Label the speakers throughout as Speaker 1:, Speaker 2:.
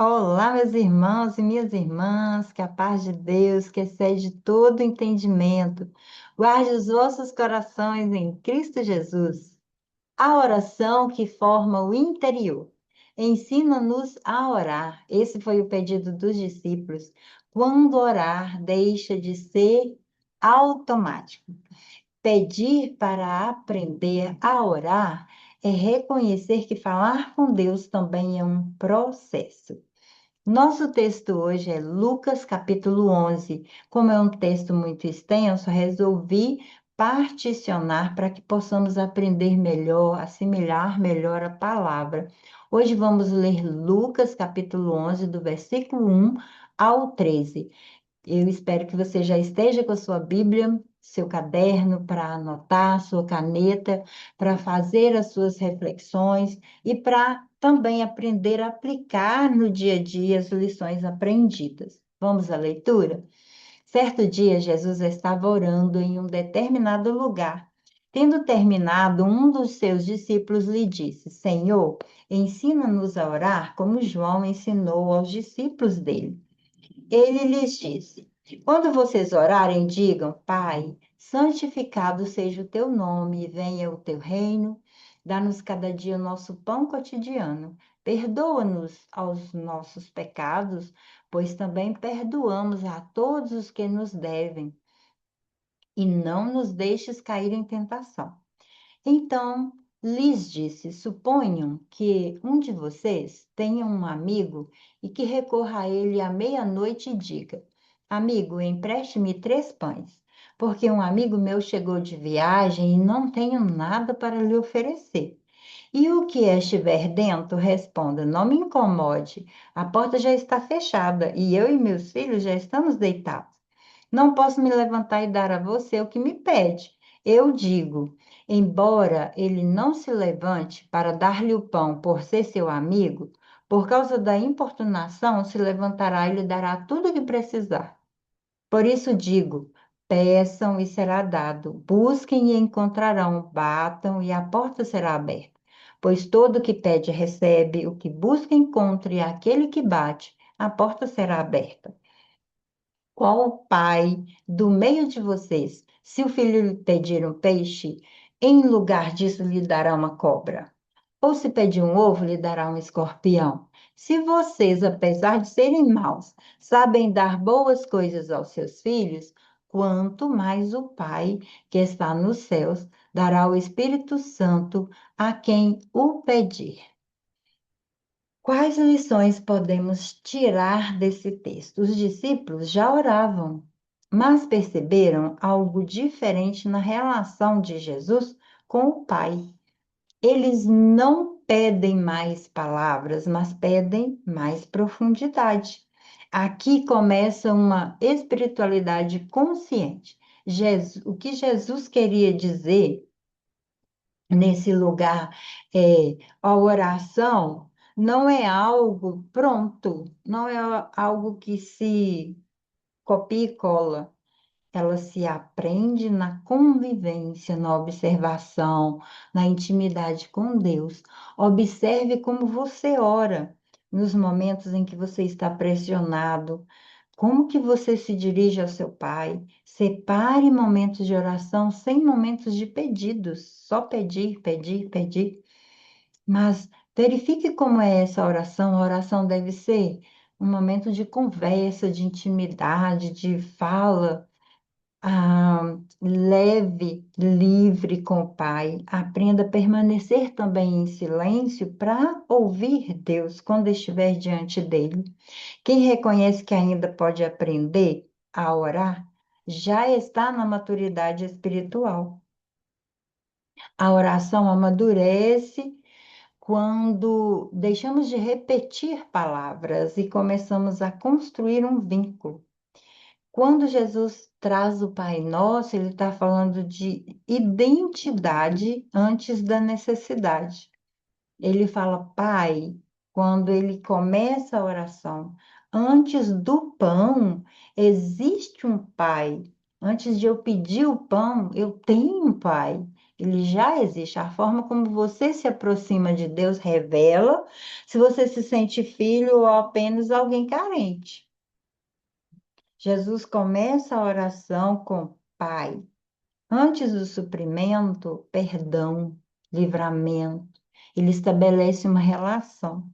Speaker 1: Olá, meus irmãos e minhas irmãs, que a paz de Deus, que excede todo entendimento, guarde os vossos corações em Cristo Jesus. A oração que forma o interior. Ensina-nos a orar. Esse foi o pedido dos discípulos. Quando orar deixa de ser automático. Pedir para aprender a orar é reconhecer que falar com Deus também é um processo. Nosso texto hoje é Lucas capítulo 11. Como é um texto muito extenso, resolvi particionar para que possamos aprender melhor, assimilar melhor a palavra. Hoje vamos ler Lucas capítulo 11, do versículo 1 ao 13. Eu espero que você já esteja com a sua Bíblia, seu caderno para anotar, sua caneta, para fazer as suas reflexões e para também aprender a aplicar no dia a dia as lições aprendidas. Vamos à leitura? Certo dia, Jesus estava orando em um determinado lugar. Tendo terminado, um dos seus discípulos lhe disse: Senhor, ensina-nos a orar como João ensinou aos discípulos dele. Ele lhes disse: Quando vocês orarem, digam: Pai, santificado seja o teu nome, venha o teu reino. Dá-nos cada dia o nosso pão cotidiano. Perdoa-nos aos nossos pecados, pois também perdoamos a todos os que nos devem. E não nos deixes cair em tentação. Então lhes disse: Suponham que um de vocês tenha um amigo e que recorra a ele à meia-noite e diga: Amigo, empreste-me 3 pães, porque um amigo meu chegou de viagem e não tenho nada para lhe oferecer. E o que estiver dentro, responda: Não me incomode, a porta já está fechada e eu e meus filhos já estamos deitados. Não posso me levantar e dar a você o que me pede. Eu digo, embora ele não se levante para dar-lhe o pão por ser seu amigo, por causa da importunação, se levantará e lhe dará tudo o que precisar. Por isso digo: peçam e será dado, busquem e encontrarão, batam e a porta será aberta. Pois todo o que pede recebe, o que busca encontra, e aquele que bate, a porta será aberta. Qual o pai do meio de vocês, se o filho lhe pedir um peixe, em lugar disso lhe dará uma cobra? Ou se pedir um ovo, lhe dará um escorpião? Se vocês, apesar de serem maus, sabem dar boas coisas aos seus filhos, quanto mais o Pai, que está nos céus, dará o Espírito Santo a quem o pedir. Quais lições podemos tirar desse texto? Os discípulos já oravam, mas perceberam algo diferente na relação de Jesus com o Pai. Eles não pedem mais palavras, mas pedem mais profundidade. Aqui começa uma espiritualidade consciente. O que Jesus queria dizer nesse lugar a oração não é algo pronto, não é algo que se copia e cola. Ela se aprende na convivência, na observação, na intimidade com Deus. Observe como você ora nos momentos em que você está pressionado. Como que você se dirige ao seu pai? Separe momentos de oração sem momentos de pedidos. Só pedir, pedir, pedir. Mas verifique como é essa oração. A oração deve ser um momento de conversa, de intimidade, de fala leve, livre com o Pai. Aprenda a permanecer também em silêncio para ouvir Deus quando estiver diante dele. Quem reconhece que ainda pode aprender a orar, já está na maturidade espiritual. A oração amadurece quando deixamos de repetir palavras e começamos a construir um vínculo. Quando Jesus traz o Pai Nosso, ele está falando de identidade antes da necessidade. Ele fala Pai, quando ele começa a oração. Antes do pão, existe um Pai. Antes de eu pedir o pão, eu tenho um Pai. Ele já existe. A forma como você se aproxima de Deus revela se você se sente filho ou apenas alguém carente. Jesus começa a oração com Pai. Antes do suprimento, perdão, livramento. Ele estabelece uma relação.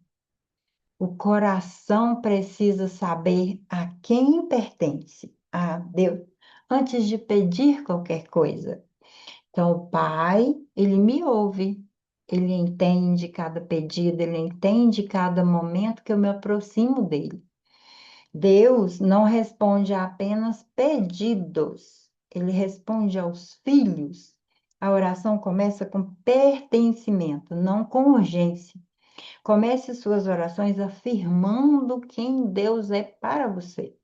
Speaker 1: O coração precisa saber a quem pertence, a Deus, antes de pedir qualquer coisa. Então, o Pai, ele me ouve, ele entende cada pedido, ele entende cada momento que eu me aproximo dele. Deus não responde a apenas pedidos, ele responde aos filhos. A oração começa com pertencimento, não com urgência. Comece suas orações afirmando quem Deus é para você.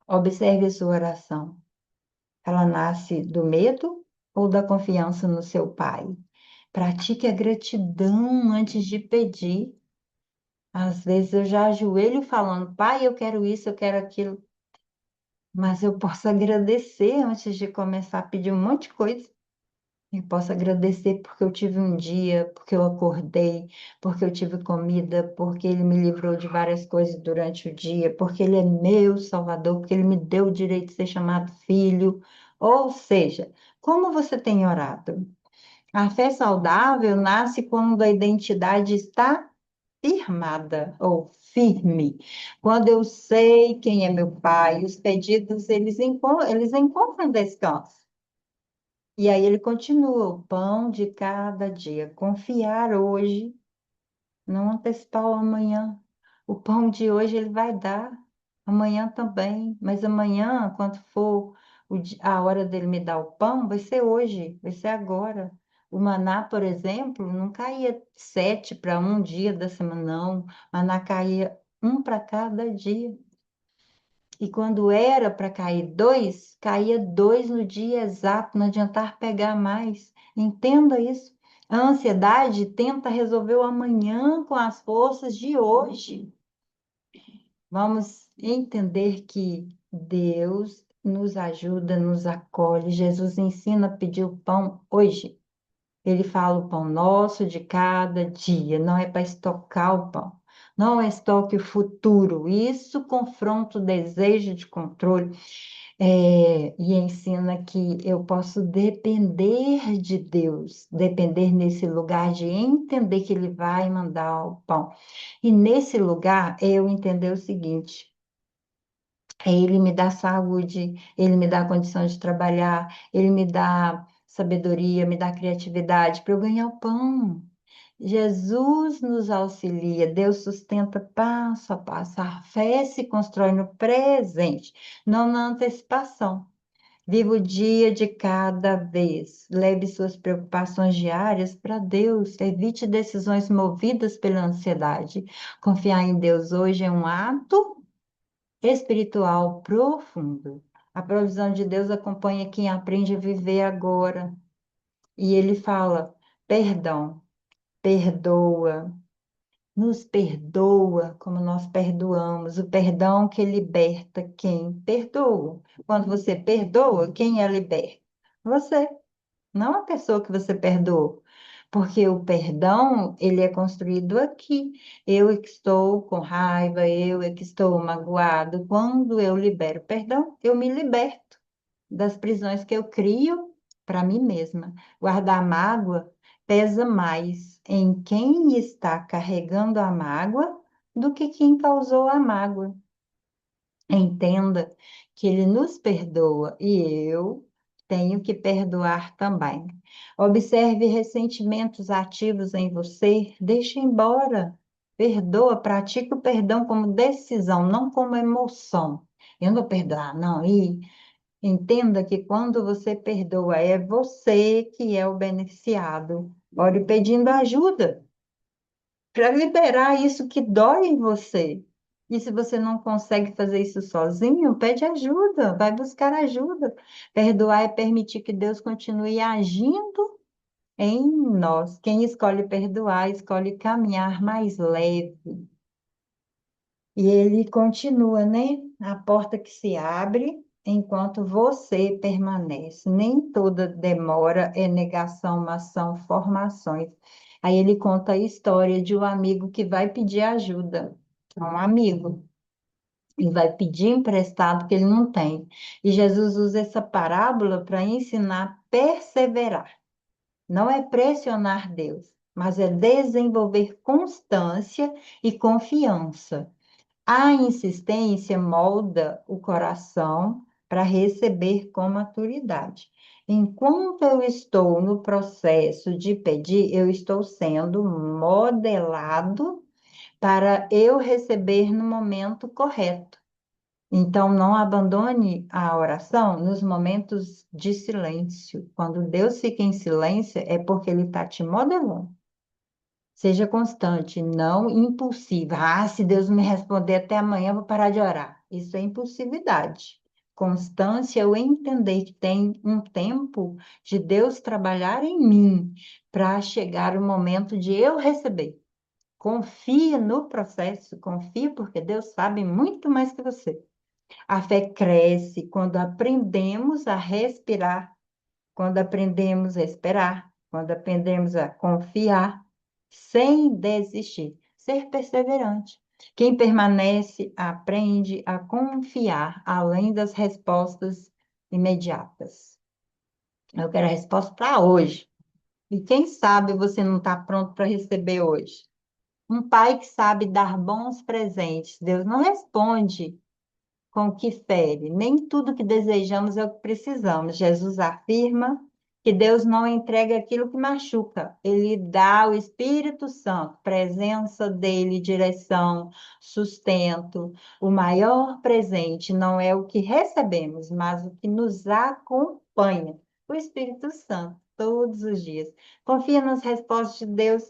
Speaker 1: Observe sua oração. Ela nasce do medo ou da confiança no seu Pai? Pratique a gratidão antes de pedir. Às vezes eu já ajoelho falando, Pai, eu quero isso, eu quero aquilo, mas eu posso agradecer antes de começar a pedir um monte de coisa. Eu posso agradecer porque eu tive um dia, porque eu acordei, porque eu tive comida, porque Ele me livrou de várias coisas durante o dia, porque Ele é meu Salvador, porque Ele me deu o direito de ser chamado filho. Ou seja, como você tem orado? A fé saudável nasce quando a identidade está firmada ou firme. Quando eu sei quem é meu pai, os pedidos eles encontram descanso. E aí ele continua, o pão de cada dia. Confiar hoje, não antecipar o amanhã. O pão de hoje ele vai dar, amanhã também. Mas amanhã, quando for a hora dele me dar o pão, vai ser hoje, vai ser agora. O maná, por exemplo, não caía 7 para um dia da semana, não. O maná caía um para cada dia. E quando era para cair dois, caía dois no dia exato, não adiantar pegar mais. Entenda isso. A ansiedade tenta resolver o amanhã com as forças de hoje. Vamos entender que Deus nos ajuda, nos acolhe. Jesus ensina a pedir o pão hoje. Ele fala o pão nosso de cada dia, não é para estocar o pão. Não é estoque o futuro. Isso confronta o desejo de controle, e ensina que eu posso depender de Deus, depender nesse lugar de entender que Ele vai mandar o pão. E nesse lugar, eu entender o seguinte: Ele me dá saúde, Ele me dá condição de trabalhar, Ele me dá sabedoria, me dá criatividade para eu ganhar o pão. Jesus nos auxilia, Deus sustenta passo a passo. A fé se constrói no presente, não na antecipação. Viva o dia de cada vez. Leve suas preocupações diárias para Deus. Evite decisões movidas pela ansiedade. Confiar em Deus hoje é um ato espiritual profundo. A provisão de Deus acompanha quem aprende a viver agora. E ele fala: perdão, perdoa, nos perdoa como nós perdoamos. O perdão que liberta quem perdoa. Quando você perdoa, quem é liberto? Você, não a pessoa que você perdoou. Porque o perdão, ele é construído aqui. Eu é que estou com raiva, eu é que estou magoado. Quando eu libero perdão, eu me liberto das prisões que eu crio para mim mesma. Guardar mágoa pesa mais em quem está carregando a mágoa do que quem causou a mágoa. Entenda que Ele nos perdoa e eu tenho que perdoar também. Observe ressentimentos ativos em você, deixe embora. Perdoa, pratique o perdão como decisão, não como emoção. Eu não vou perdoar, não. E entenda que quando você perdoa, é você que é o beneficiado. Ore pedindo ajuda para liberar isso que dói em você. E se você não consegue fazer isso sozinho, pede ajuda, vai buscar ajuda. Perdoar é permitir que Deus continue agindo em nós. Quem escolhe perdoar, escolhe caminhar mais leve. E ele continua, né? A porta que se abre enquanto você permanece. Nem toda demora é negação, mas são formações. Aí ele conta a história de um amigo que vai pedir ajuda a um amigo e vai pedir emprestado que ele não tem. E Jesus usa essa parábola para ensinar a perseverar. Não é pressionar Deus, mas é desenvolver constância e confiança. A insistência molda o coração para receber com maturidade. Enquanto eu estou no processo de pedir, eu estou sendo modelado para eu receber no momento correto. Então, não abandone a oração nos momentos de silêncio. Quando Deus fica em silêncio, é porque Ele está te modelando. Seja constante, não impulsiva. Ah, se Deus me responder até amanhã, eu vou parar de orar. Isso é impulsividade. Constância é eu entender que tem um tempo de Deus trabalhar em mim para chegar o momento de eu receber. Confie no processo, confie porque Deus sabe muito mais que você. A fé cresce quando aprendemos a respirar, quando aprendemos a esperar, quando aprendemos a confiar, sem desistir, ser perseverante. Quem permanece aprende a confiar além das respostas imediatas. Eu quero a resposta para hoje. E quem sabe você não está pronto para receber hoje? Um pai que sabe dar bons presentes. Deus não responde com o que fere. Nem tudo que desejamos é o que precisamos. Jesus afirma que Deus não entrega aquilo que machuca. Ele dá o Espírito Santo, presença dele, direção, sustento. O maior presente não é o que recebemos, mas o que nos acompanha. O Espírito Santo, todos os dias. Confia nas respostas de Deus.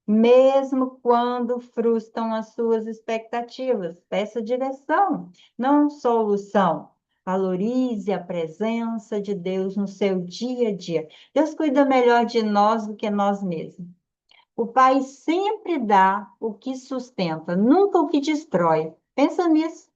Speaker 1: Mesmo quando frustram as suas expectativas, peça direção, não solução. Valorize a presença de Deus no seu dia a dia. Deus cuida melhor de nós do que nós mesmos. O Pai sempre dá o que sustenta, nunca o que destrói. Pensa nisso.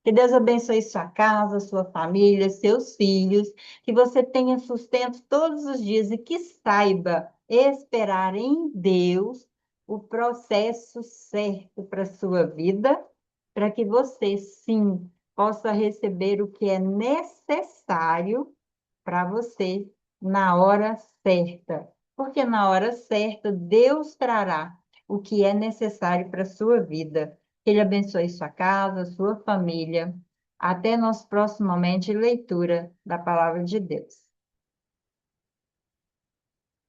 Speaker 1: Que Deus abençoe sua casa, sua família, seus filhos, que você tenha sustento todos os dias e que saiba esperar em Deus o processo certo para a sua vida, para que você, sim, possa receber o que é necessário para você na hora certa. Porque na hora certa, Deus trará o que é necessário para a sua vida. Que Ele abençoe sua casa, sua família. Até nosso próximo momento de leitura da Palavra de Deus.